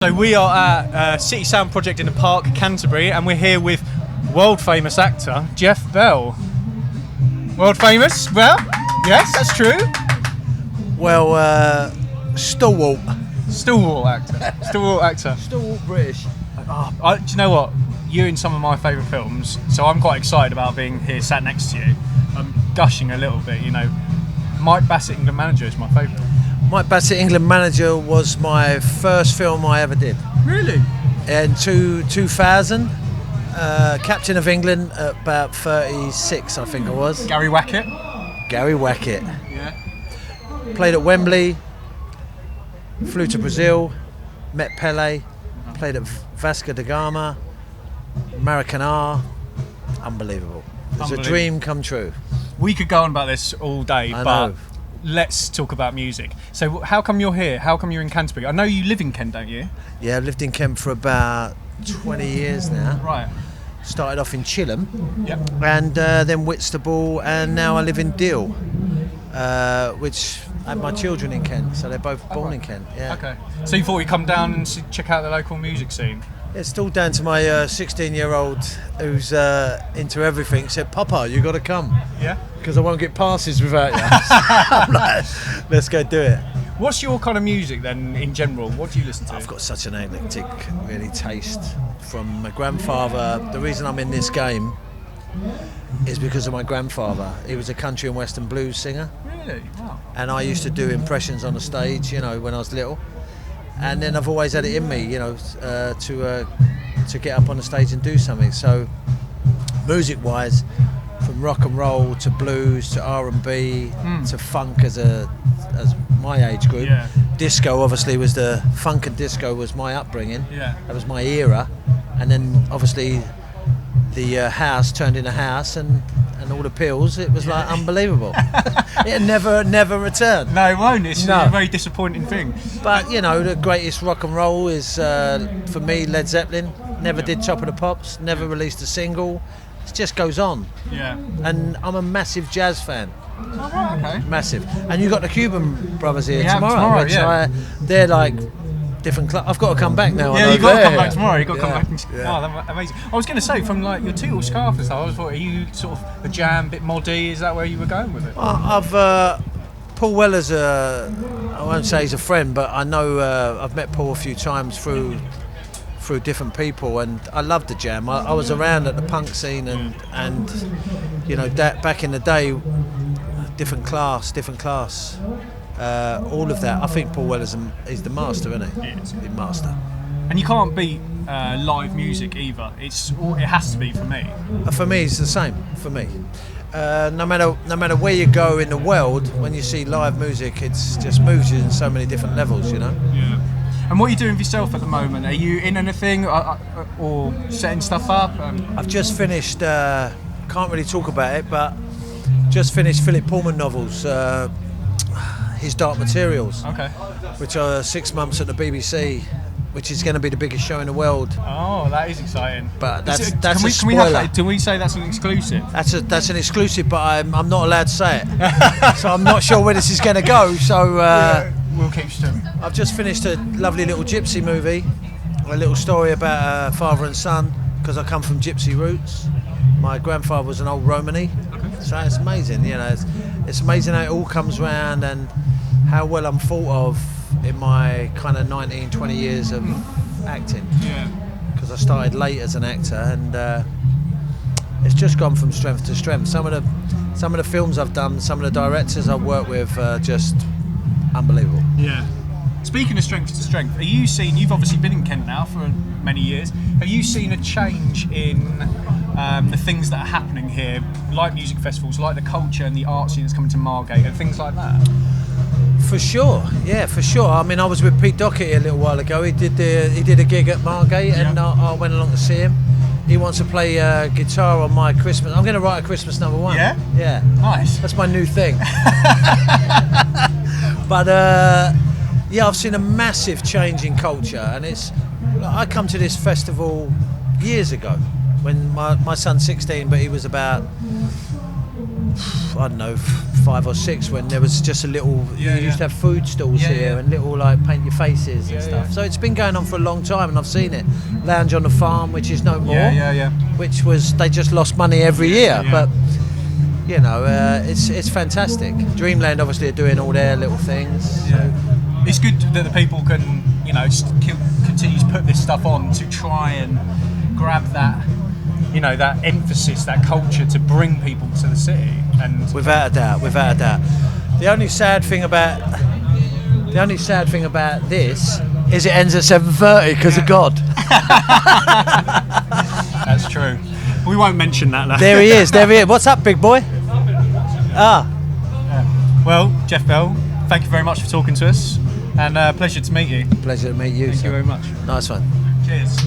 So we are at City Sound Project in the Park, Canterbury, and we're here with world famous actor Geoff Bell. World famous? Well, yes, that's true. Well, stalwart. Stalwart actor. Stalwart actor. Stalwart British. Do you know what? You're in some of my favourite films, so I'm quite excited about being here sat next to you. I'm gushing a little bit, you know. Mike Bassett, England Manager, is my favourite. Mike Bassett, England Manager, was my first film I ever did. Really? In 2000, Captain of England at about 36, I think I was. Gary Wackett. Gary Wackett. Yeah. Played at Wembley, flew to Brazil, met Pele, played at Vasco da Gama, Maracanã. Unbelievable. It's a dream come true. We could go on about this all day, I but know. let's talk about music. So how come you're here? How come you're in Canterbury? I know you live in Kent, don't you? Yeah, I've lived in Kent for about 20 years now. Right. Started off in Chilham, Yep. and then Whitstable, and now I live in Deal, which I have my children in Kent, so they're both born in Kent. Yeah. Okay. So you thought you'd come down and check out the local music scene? It's all down to my 16-year-old who's into everything. Said, "Papa, you got to come, Yeah. because I won't get passes without you." I'm like, let's go do it. What's your kind of music then, in general? What do you listen to? I've got such an eclectic, really, taste from my grandfather. The reason I'm in this game is because of my grandfather. He was a country and western blues singer. Really? Wow. And I used to do impressions on the stage, you know, when I was little. And then I've always had it in me, you know, to get up on the stage and do something. So, music-wise, from rock and roll to blues to R&B to funk as my age group. Yeah. Disco obviously was the funk, and disco was my upbringing. Yeah. That was my era. And then obviously the house turned into house, and all the pills. It was like unbelievable. It never returned. No, it won't. It's No. a very disappointing thing. But you know, the greatest rock and roll is for me Led Zeppelin. Never did Top of the Pops. Never released a single. It just goes on. Yeah. And I'm a massive jazz fan. Oh, right, okay. Massive. And you got the Cuban brothers here Yeah, tomorrow. Which yeah. they're like different club. I've got to come back now. I Yeah, know you've got to they're come back here. tomorrow. You've got to come Yeah. back. And, Yeah. Oh, that's amazing. I was going to say, from like your tool scarf and stuff, I was thought, are you sort of a jam, bit moddy? Is that where you were going with it? I've Paul Weller's I won't say he's a friend, but I know I've met Paul a few times through different people, and I love the jam. I was around at the punk scene, and you know, that back in the day, different class, all of that. I think Paul Weller's is the master, isn't he? He is. The master. And you can't beat live music either. It has to be for me. For me, it's the same. For me, no matter where you go in the world, when you see live music, it just moves you in so many different levels. You know. Yeah. And what are you doing with yourself at the moment? Are you in anything or setting stuff up? I've just finished. Can't really talk about it, but just finished Philip Pullman novels. His Dark Materials, Okay. which are 6 months at the BBC, which is going to be the biggest show in the world. Oh, that is exciting. But that's Is it- a can we spoiler. have that? Do we say that's an exclusive? That's an exclusive, but I'm not allowed to say it. So I'm not sure where this is going to go. So We'll keep still. I've just finished a lovely little gypsy movie, a little story about a father and son, because I come from gypsy roots. My grandfather was an old Romany, so it's amazing. You know, it's amazing how it all comes round and how well I'm thought of in my kind of 19, 20 years of acting. Yeah. Because I started late as an actor, and it's just gone from strength to strength. Some of the films I've done, some of the directors I've worked with, just unbelievable. Yeah. Speaking of strength to strength, are you seeing? You've obviously been in Kent now for many years. Have you seen a change in the things that are happening here, like music festivals, like the culture and the art scene that's coming to Margate and things like that? For sure, yeah, for sure. I mean, I was with Pete Doherty a little while ago. He did a gig at Margate, and I went along to see him. He wants to play guitar on my Christmas. I'm going to write a Christmas number one. Yeah? Yeah. Nice. That's my new thing. But yeah, I've seen a massive change in culture, and I come to this festival years ago when my son's 16, but he was about I don't know, 5 or 6, when there was just a little. Yeah, you used to have food stalls here and little like paint your faces and stuff. So it's been going on for a long time, and I've seen it. Lounge on the Farm, which is no more. Which was, they just lost money every year, but you know, it's fantastic. Dreamland obviously are doing all their little things. So. It's good that the people can, you know, continue to put this stuff on to try and grab that, you know, that emphasis, that culture, to bring people to the city. And without a doubt. The only sad thing about this is it ends at 7:30 because of God. That's true. We won't mention that. There he is. What's up, big boy? Well, Geoff Bell, thank you very much for talking to us, and pleasure to meet you. Pleasure to meet you. Thank you very much. Nice one. Cheers.